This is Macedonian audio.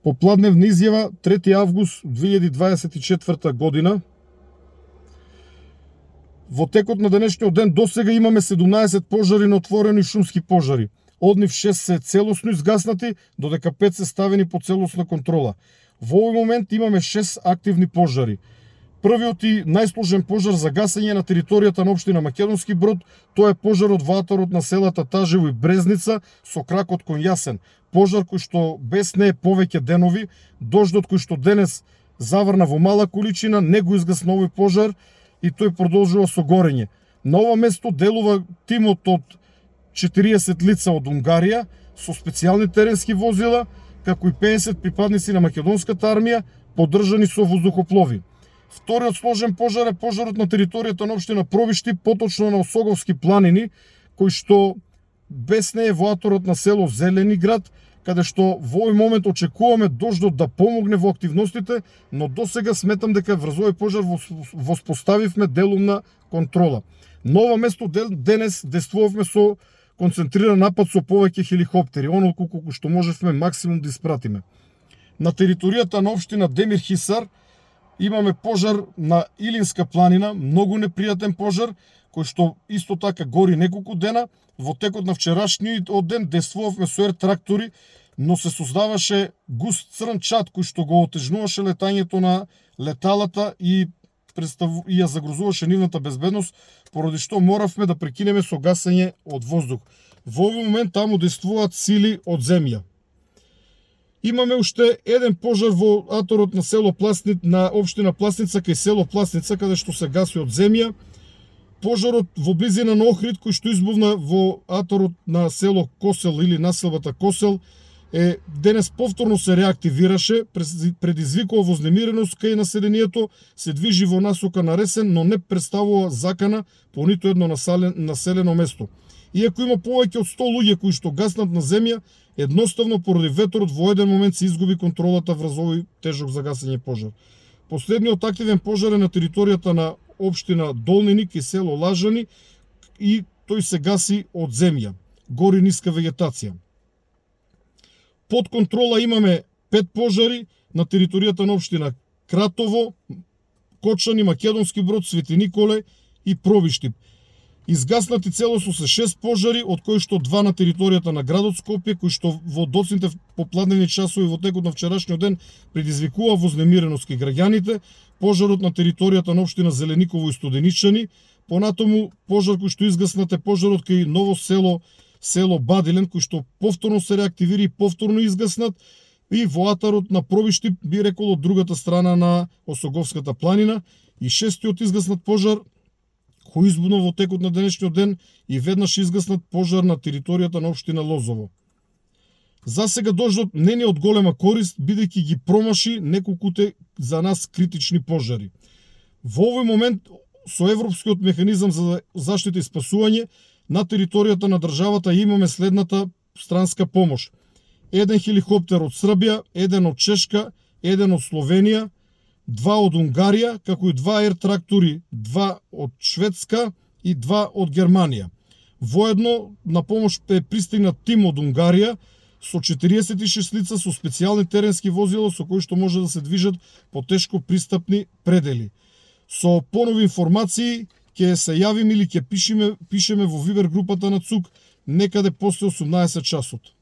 Попладневна изјава 3. август 2024 година. Во текот на денешниот ден досега имаме 17 пожари на отворени шумски пожари. Од нив 6 се целосно изгаснати, додека 5 се ставени под целосна контрола. Во овој момент имаме 6 активни пожари. Првиот и најсложен пожар за гасење на територијата на општина Македонски Брод, тоа е пожарот во атарот на селата Тажево и Брезница со кракот кон Јасен. Пожар кој што без не е повеќе денови, дождот кој што денес заврна во мала количина, не го изгасна овој пожар и тој продолжува со горење. На ова место делува тимот од 40 лица од Унгарија со специјални теренски возила, како и 50 припадници на македонската армија, поддржани со воздухоплови. Вториот сложен пожар е пожарот на територијата на општина Пробишти, поточно на Осоговски планини, кој што без не е во аторот на село Зелени град, каде што во овој момент очекуваме дождот да помогне во активностите, но досега сметам дека врз овој пожар воспоставивме делумна контрола. На ова место денес действувавме со концентриран напад со повеќе хеликоптери, онолку колку што можевме максимум да испратиме. На територијата на општина Демир Хисар имаме пожар на Илинска планина, многу непријатен пожар, кој што исто така гори неколку дена. Во текот на вчерашниот ден действувавме со ер трактори, но се создаваше густ црн чад кој што го отежнуваше летањето на леталата и ја загрозуваше нивната безбедност, поради што моравме да прекинеме со гасење од воздух. Во овој момент таму действуваат сили од земја. Имаме уште еден пожар во аторот на село Пласница, на општина Пласница кај село Пласница, каде што се гаси од земја. Пожарот во близина на Охрид, кој што избувна во аторот на село Косел или населбата Косел, денес повторно се реактивираше, предизвикува вознемиреност кај населението, се движи во насока на Ресен, но не представува закана по нито едно населено место. Иако има повеќе од 100 луѓе кои што гаснат на земја, едноставно поради ветрот во еден момент се изгуби контролата врз овој тежок за гасење пожар. Последниот активен пожар е на територијата на општина Долнини кај село Лажани и тој се гаси од земја. Гори ниска вегетација. Под контрола имаме 5 пожари на територијата на општина Кратово, Кочани, Македонски Брод, Свети Николе и Пробишти. Изгаснати целосно се 6 пожари, од кои што 2 на територијата на градот Скопје, кои што во доцните попладневни часови во текот на вчерашниот ден предизвикува вознемиреност кај граѓаните, пожарот на територијата на општина Зелениково и Студеничани, понатаму пожар кој што изгаснат е пожарот кај Ново село Бадилен, кој што повторно се реактивира и повторно изгаснат, и во атарот на Пробишти, би рекол од другата страна на Осоговската планина, и шестиот изгаснат пожар кој избуна во текот на денешниот ден и веднаш изгаснат пожар на територијата на општина Лозово. За сега дождот не ни од голема корист, бидејќи ги промаши неколкуте за нас критични пожари. Во овој момент со Европскиот механизам за заштита и спасување на територијата на државата имаме следната странска помош. Еден хеликоптер од Србија, еден од Чешка, еден од Словенија, 2 од Унгарија, како и 2 ер трактори, 2 од Шведска и 2 од Германија. Воедно на помош е пристигнат тим од Унгарија со 46 лица со специјални теренски возила со кои што може да се движат по тешко пристапни предели. Со понови информации ќе се јавиме или ќе пишеме во Вибер групата на ЦУК некаде после 18 часот.